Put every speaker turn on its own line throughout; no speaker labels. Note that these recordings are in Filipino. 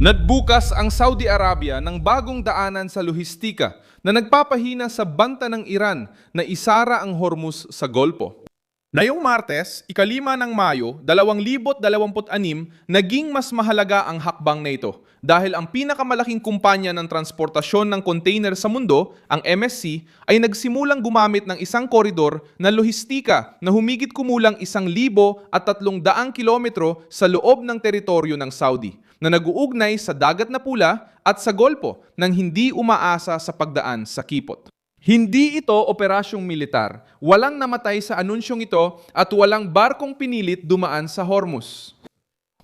Nagbukas ang Saudi Arabia ng bagong daanan sa lohistika na nagpapahina sa banta ng Iran na isara ang Hormuz sa Golpo. Ngayong Martes, 5 ng Mayo, 2026, naging mas mahalaga ang hakbang na ito dahil ang pinakamalaking kumpanya ng transportasyon ng container sa mundo, ang MSC, ay nagsimulang gumamit ng isang koridor na lohistika na humigit kumulang 1,300 kilometro sa loob ng teritoryo ng Saudi na nag-uugnay sa Dagat na Pula at sa Golpo nang hindi umaasa sa pagdaan sa Kipot. Hindi ito operasyong militar, walang namatay sa anunsyong ito at walang barkong pinilit dumaan sa Hormuz.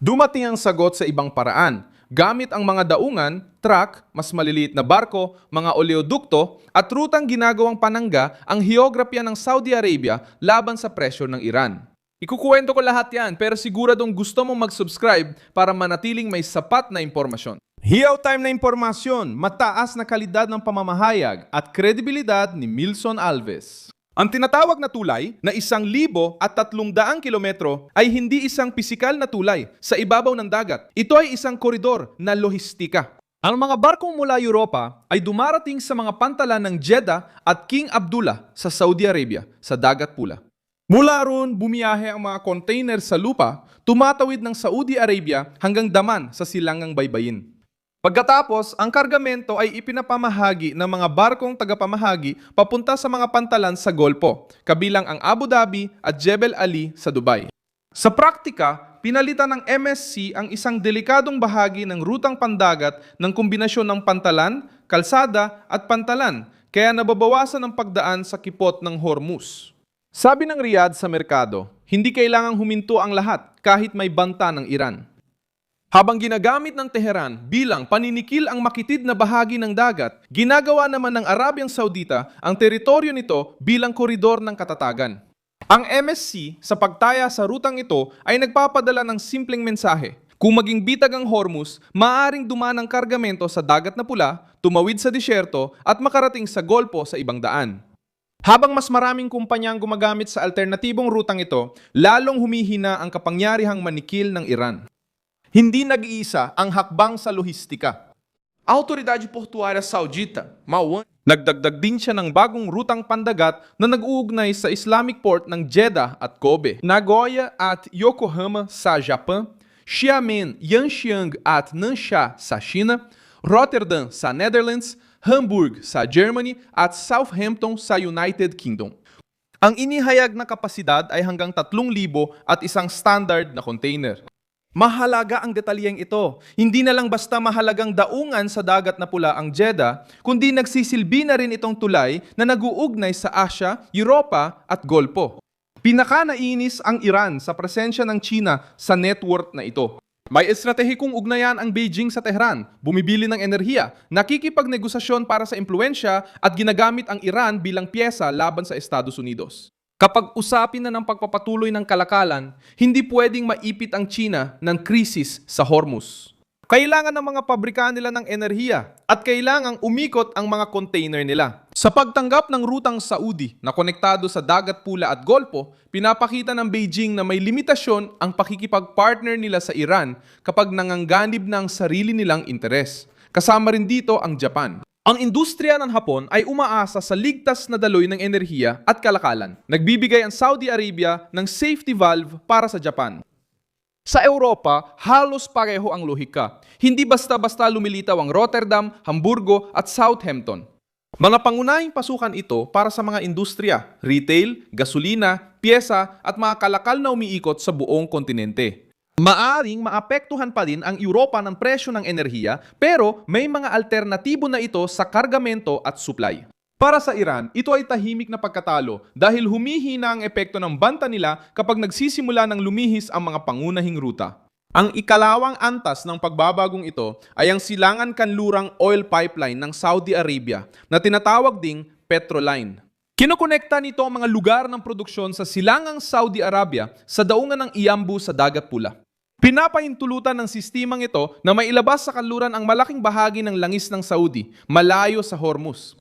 Dumating ang sagot sa ibang paraan, gamit ang mga daungan, truck, mas maliliit na barko, mga oleodukto at rutang ginagawang panangga ang heograpiya ng Saudi Arabia laban sa presyo ng Iran. Ikukuwento ko lahat yan pero siguradong gusto mong mag-subscribe para manatiling may sapat na impormasyon. Hiyaw time na impormasyon, mataas na kalidad ng pamamahayag at kredibilidad ni Milson Alves. Ang tinatawag na tulay na 1,300 kilometro ay hindi isang pisikal na tulay sa ibabaw ng dagat. Ito ay isang koridor na lohistika. Ang mga barkong mula Europa ay dumarating sa mga pantalan ng Jeddah at King Abdullah sa Saudi Arabia sa Dagat Pula. Mula roon, bumiyahe ang mga container sa lupa, tumatawid ng Saudi Arabia hanggang Daman sa silangang baybayin. Pagkatapos, ang kargamento ay ipinapamahagi ng mga barkong tagapamahagi papunta sa mga pantalan sa Golpo, kabilang ang Abu Dhabi at Jebel Ali sa Dubai. Sa praktika, pinalitan ng MSC ang isang delikadong bahagi ng rutang pandagat ng kombinasyon ng pantalan, kalsada at pantalan, kaya nababawasan ang pagdaan sa kipot ng Hormuz. Sabi ng Riyadh sa merkado, hindi kailangang huminto ang lahat kahit may banta ng Iran. Habang ginagamit ng Tehran bilang paninikil ang makitid na bahagi ng dagat, ginagawa naman ng Arabyang Saudita ang teritoryo nito bilang koridor ng katatagan. Ang MSC sa pagtaya sa rutang ito ay nagpapadala ng simpleng mensahe. Kung maging bitag ang Hormuz, maaaring dumaan ang kargamento sa Dagat na Pula, tumawid sa disyerto at makarating sa Golpo sa ibang daan. Habang mas maraming kumpanya ang gumagamit sa alternatibong rutang ito, lalong humihina ang kapangyarihang manikil ng Iran. Hindi nag-iisa ang hakbang sa lohistika. Autoridade Portuária Saudita, MAWAN, nagdagdag din siya ng bagong rutang pandagat na nag-uugnay sa Islamic port ng Jeddah at Kobe, Nagoya at Yokohama sa Japan, Xiamen, Yanxiang at Nansha sa China, Rotterdam sa Netherlands, Hamburg sa Germany at Southampton sa United Kingdom. Ang inihayag na kapasidad ay hanggang 3,000 at isang standard na container. Mahalaga ang detalyeng ito. Hindi na lang basta mahalagang daungan sa Dagat na Pula ang Jeddah, kundi nagsisilbi na rin itong tulay na nag-uugnay sa Asia, Europa at Golpo. Pinakanainis ang Iran sa presensya ng China sa network na ito. May estratehikong ugnayan ang Beijing sa Tehran, bumibili ng enerhiya, nakikipagnegosasyon para sa impluensya at ginagamit ang Iran bilang pyesa laban sa Estados Unidos. Kapag usapin na ng pagpapatuloy ng kalakalan, hindi pwedeng maipit ang China ng krisis sa Hormuz. Kailangan ng mga pabrikahan nila ng enerhiya at kailangang umikot ang mga container nila. Sa pagtanggap ng rutang Saudi na konektado sa Dagat Pula at Golpo, pinapakita ng Beijing na may limitasyon ang pakikipag-partner nila sa Iran kapag nangangganib ng sarili nilang interes. Kasama rin dito ang Japan. Ang industriya ng Hapon ay umaasa sa ligtas na daloy ng enerhiya at kalakalan. Nagbibigay ang Saudi Arabia ng safety valve para sa Japan. Sa Europa, halos pareho ang lohika. Hindi basta-basta lumilitaw ang Rotterdam, Hamburgo at Southampton. Mga pangunahing pasukan ito para sa mga industriya, retail, gasolina, pyesa at mga kalakal na umiikot sa buong kontinente. Maaring maapektuhan pa rin ang Europa ng presyo ng enerhiya pero may mga alternatibo na ito sa kargamento at supply. Para sa Iran, ito ay tahimik na pagkatalo dahil humihina ang epekto ng banta nila kapag nagsisimula ng lumihis ang mga pangunahing ruta. Ang ikalawang antas ng pagbabagong ito ay ang silangan kanlurang oil pipeline ng Saudi Arabia na tinatawag ding Petroline. Kinokonekta nito ang mga lugar ng produksyon sa silangang Saudi Arabia sa daungan ng Iambu sa Dagat Pula. Pinapahintulutan ng sistemang ito na mailabas sa kanluran ang malaking bahagi ng langis ng Saudi, malayo sa Hormuz.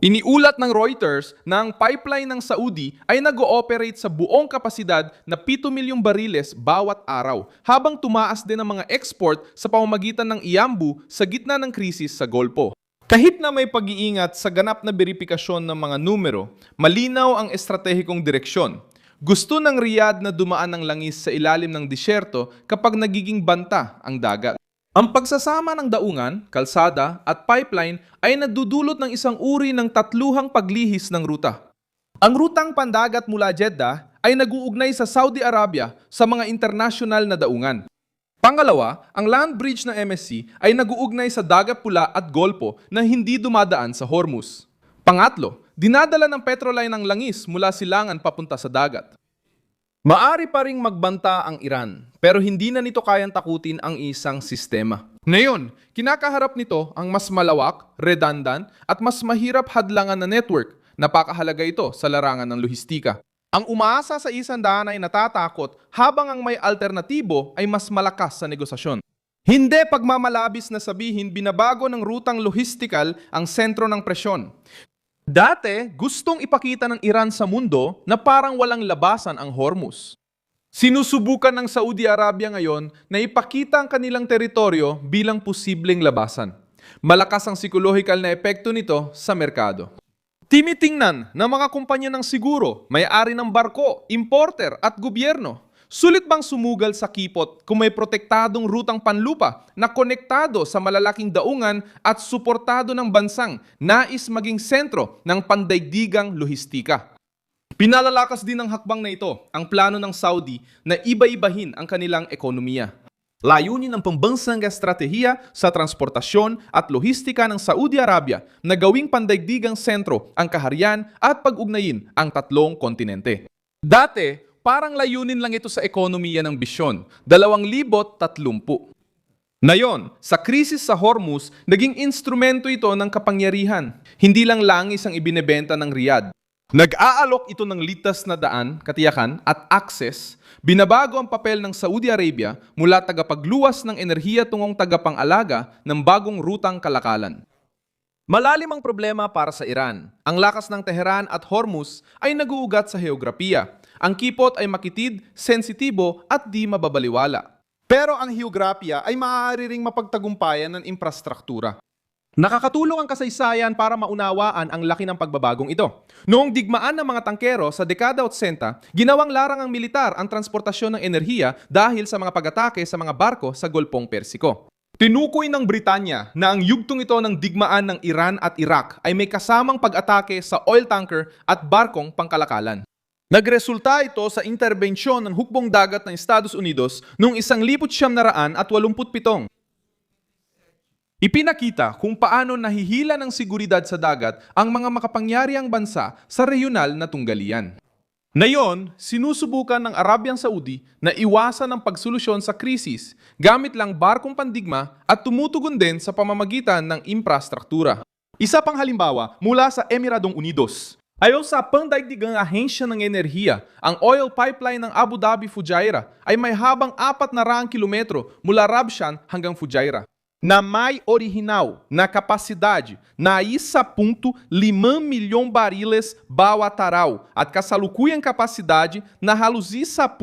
Iniulat ng Reuters na ang pipeline ng Saudi ay nag-ooperate sa buong kapasidad na 7 milyong bariles bawat araw, habang tumaas din ang mga export sa pamamagitan ng iambu sa gitna ng krisis sa Golpo. Kahit na may pag-iingat sa ganap na beripikasyon ng mga numero, malinaw ang estratehikong direksyon. Gusto ng Riyadh na dumaan ng langis sa ilalim ng disyerto kapag nagiging banta ang dagat. Ang pagsasama ng daungan, kalsada at pipeline ay nagdudulot ng isang uri ng tatluhang paglihis ng ruta. Ang rutang pandagat mula Jeddah ay nag-uugnay sa Saudi Arabia sa mga internasyonal na daungan. Pangalawa, ang land bridge ng MSC ay nag-uugnay sa Dagat Pula at Golpo na hindi dumadaan sa Hormuz. Pangatlo, dinadala ng Petroline ang langis mula silangan papunta sa dagat. Maari pa ring magbanta ang Iran, pero hindi na nito kayang takutin ang isang sistema. Ngayon, kinakaharap nito ang mas malawak, redundant, at mas mahirap hadlangan na network. Napakahalaga ito sa larangan ng lohistika. Ang umaasa sa isang daan ay natatakot habang ang may alternatibo ay mas malakas sa negosasyon. Hindi pagmamalabis na sabihin binabago ng rutang lohistikal ang sentro ng presyon. Dati, gustong ipakita ng Iran sa mundo na parang walang labasan ang Hormuz. Sinusubukan ng Saudi Arabia ngayon na ipakita ang kanilang teritoryo bilang posibleng labasan. Malakas ang psikolohikal na epekto nito sa merkado. Tinitingnan ng mga kumpanya ng siguro, may-ari ng barko, importer at gobyerno. Sulit bang sumugal sa kipot kung may protektadong rutang panlupa na konektado sa malalaking daungan at suportado ng bansang nais maging sentro ng pandaigdigang lohistika? Pinalalakas din ng hakbang na ito ang plano ng Saudi na iba-ibahin ang kanilang ekonomiya. Layunin ng pambansang estratehiya sa transportasyon at lohistika ng Saudi Arabia na gawing pandaigdigang sentro ang kaharian at pag-ugnayin ang tatlong kontinente. Dati, parang layunin lang ito sa ekonomiya ng bisyon, 2030. Ngayon, sa krisis sa Hormuz, naging instrumento ito ng kapangyarihan. Hindi lang langis ang ibinebenta ng Riyadh. Nag-aalok ito ng litas na daan, katiyakan at access. Binabago ang papel ng Saudi Arabia mula tagapagluwas ng enerhiya tungong tagapang-alaga ng bagong rutang kalakalan. Malalim ang problema para sa Iran. Ang lakas ng Tehran at Hormuz ay nag-uugat sa heograpiya. Ang kipot ay makitid, sensitibo at di mababaliwala. Pero ang heograpiya ay maaari ring mapagtagumpayan ng infrastruktura. Nakakatulong ang kasaysayan para maunawaan ang laki ng pagbabagong ito. Noong digmaan ng mga tangkero sa dekada 80, ginawang larang ang militar ang transportasyon ng enerhiya dahil sa mga pag-atake sa mga barko sa Golpong Persiko. Tinukoy ng Britanya na ang yugtong ito ng digmaan ng Iran at Iraq ay may kasamang pag-atake sa oil tanker at barkong pangkalakalan. Nagresulta ito sa interbensyon ng hukbong dagat ng Estados Unidos noong 1987. Ipinakita kung paano nahihila ng seguridad sa dagat ang mga makapangyariang bansa sa regional na tunggalian. Ngayon, sinusubukan ng Arabyang Saudi na iwasan ang pagsolusyon sa krisis gamit lang barkong pandigma at tumutugon din sa pamamagitan ng infrastruktura. Isa pang halimbawa mula sa Emiradong Unidos. Ayon sa pandaigdigang ahensya ng enerhiya, ang oil pipeline ng Abu Dhabi Fujairah ay may habang 400 kilometro mula Rabshan hanggang Fujairah, na may orihinal na kapasidade na 1.5 milyong bariles bawat araw at kasalukuyang kapasidade na halos 1.8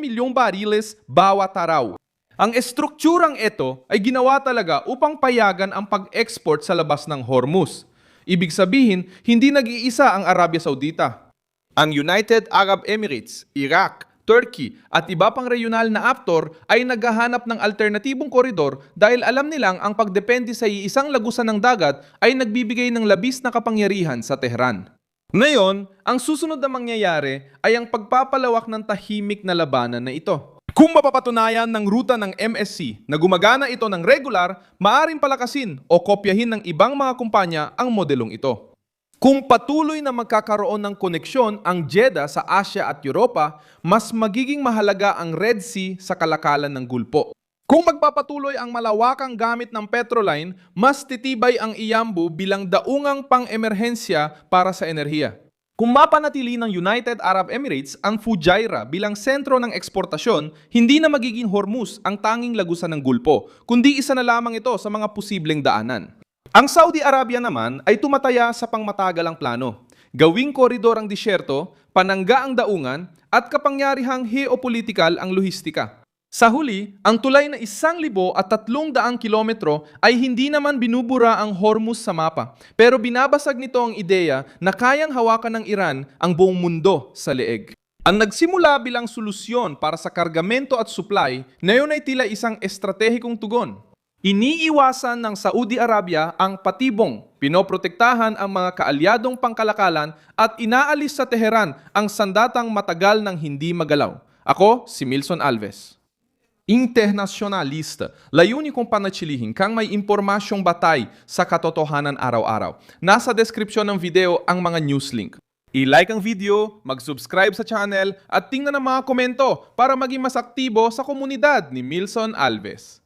milyong bariles bawat araw. Ang estrukturang ito ay ginawa talaga upang payagan ang pag-export sa labas ng Hormuz. Ibig sabihin, hindi nag-iisa ang Arabia Saudita. Ang United Arab Emirates, Iraq, Turkey at iba pang regional na aktor ay naghahanap ng alternatibong koridor dahil alam nilang ang pagdepende sa iisang lagusan ng dagat ay nagbibigay ng labis na kapangyarihan sa Tehran. Ngayon, ang susunod na mangyayari ay ang pagpapalawak ng tahimik na labanan na ito. Kung mapapatunayan ng ruta ng MSC na gumagana ito ng regular, maaaring palakasin o kopyahin ng ibang mga kumpanya ang modelong ito. Kung patuloy na magkakaroon ng koneksyon ang Jeddah sa Asia at Europa, mas magiging mahalaga ang Red Sea sa kalakalan ng Gulpo. Kung magpapatuloy ang malawakang gamit ng Petroline, mas titibay ang iambu bilang daungang pang-emerhensya para sa enerhiya. Kung mapanatili ng United Arab Emirates ang Fujairah bilang sentro ng eksportasyon, hindi na magiging Hormuz ang tanging lagusan ng Gulpo, kundi isa na lamang ito sa mga posibleng daanan. Ang Saudi Arabia naman ay tumataya sa pangmatagalang plano. Gawing koridor ang disyerto, panangga ang daungan, at kapangyarihang geopolitikal ang lohistika. Sa huli, ang tulay na 1,300 kilometro ay hindi naman binubura ang Hormuz sa mapa, pero binabasag nito ang ideya na kayang hawakan ng Iran ang buong mundo sa leeg. Ang nagsimula bilang solusyon para sa kargamento at supply, ngayon ay tila isang estratehikong tugon. Iniiwasan ng Saudi Arabia ang patibong, pinoprotektahan ang mga kaalyadong pangkalakalan at inaalis sa Teheran ang sandatang matagal ng hindi magalaw. Ako, si Milson Alves. Internasyonalista, layunin kong panatilihin kang may impormasyong batay sa katotohanan araw-araw. Nasa description ng video ang mga news link. I-like ang video, mag-subscribe sa channel at tingnan ang mga komento para maging mas aktibo sa komunidad ni Milson Alves.